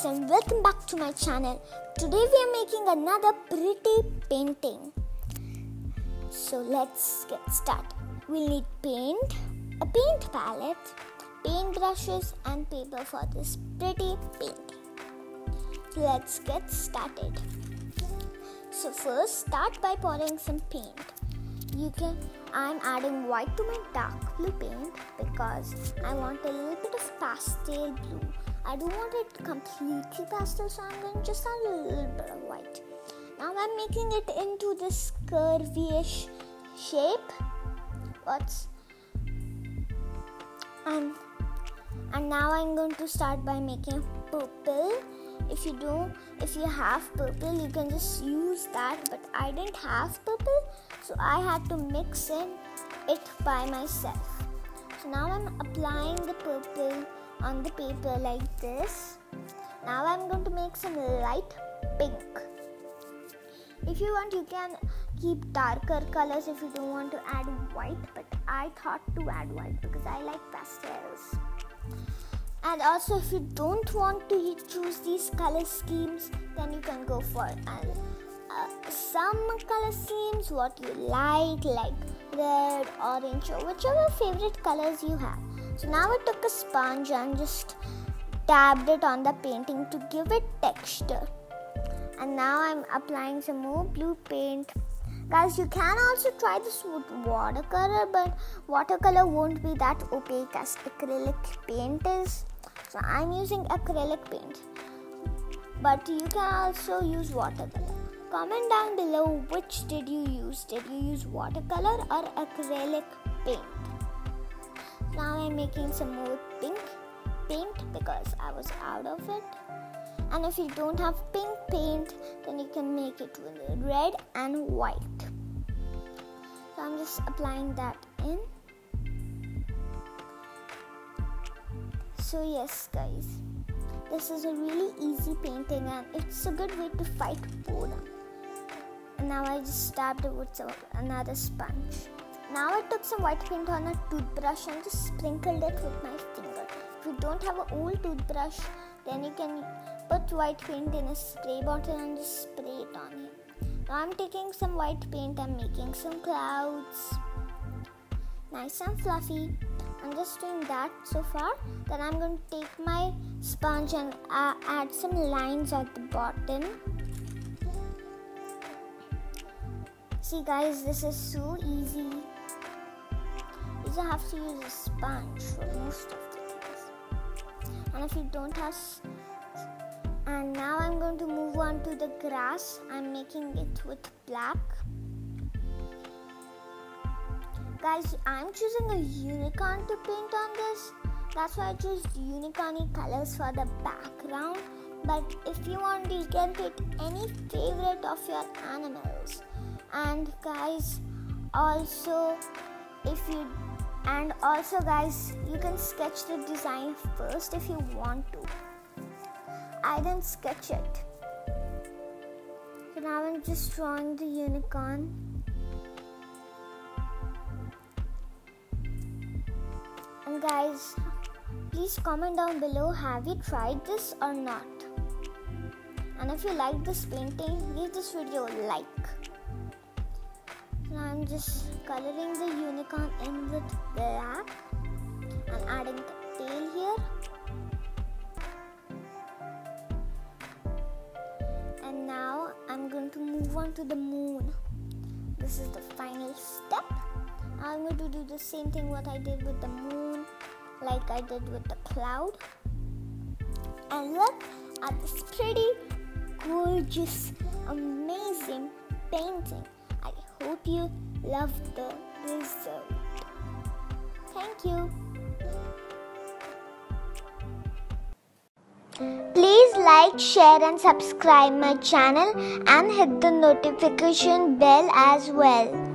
and welcome back to my channel. Today we are making another pretty painting. So let's get started. We'll need paint, a paint palette, paint brushes and paper for this pretty painting. So let's get started. So first start by pouring some paint. I'm adding white to my dark blue paint because I want a little bit of pastel blue. I don't want it completely pastel, so I'm going to just add a little bit of white. Now I'm making it into this curvy-ish shape. And now I'm going to start by making purple. If you have purple, you can just use that, but I didn't have purple, so I had to mix in it by myself. So now I'm applying the purple on the paper like this. Now I'm going to make some light pink. If you want, you can keep darker colors if you don't want to add white, but I thought to add white because I like pastels. And also, if you don't want to choose these color schemes, then you can go for some color schemes what you like red, orange, or whichever favorite colors you have. So now I took a sponge and just dabbed it on the painting to give it texture. And now I'm applying some more blue paint. Guys, you can also try this with watercolor, but watercolor won't be that opaque as acrylic paint is. So I'm using acrylic paint, but you can also use watercolor. Comment down below which did you use. Did you use watercolor or acrylic paint? Now I'm making some more pink paint because I was out of it. And if you don't have pink paint, then you can make it with red and white. So I'm just applying that in. So yes guys, this is a really easy painting and it's a good way to fight boredom. And now I just dabbed it with another sponge. Now I took some white paint on a toothbrush and just sprinkled it with my finger. If you don't have an old toothbrush, then you can put white paint in a spray bottle and just spray it on him. Now I'm taking some white paint and making some clouds. Nice and fluffy. I'm just doing that so far. Then I'm going to take my sponge and add some lines at the bottom. See guys, this is so easy. You just have to use a sponge for most of the things. And if you don't have... And now I'm going to move on to the grass. I'm making it with black. Guys, I'm choosing a unicorn to paint on this. That's why I chose unicorny colors for the background. But if you want, you can pick any favorite of your animals. And guys, also guys, you can sketch the design first if you want to. I didn't sketch it. So now I'm just drawing the unicorn. And guys, please comment down below, have you tried this or not? And if you like this painting, give this video a like. So I'm just coloring the unicorn in with black and adding the tail here. And now I'm going to move on to the moon. This is the final step. I'm going to do the same thing what I did with the moon, like I did with the cloud. And look at this pretty, gorgeous, amazing painting. I hope you loved the result. Thank you. Please like, share and subscribe my channel and hit the notification bell as well.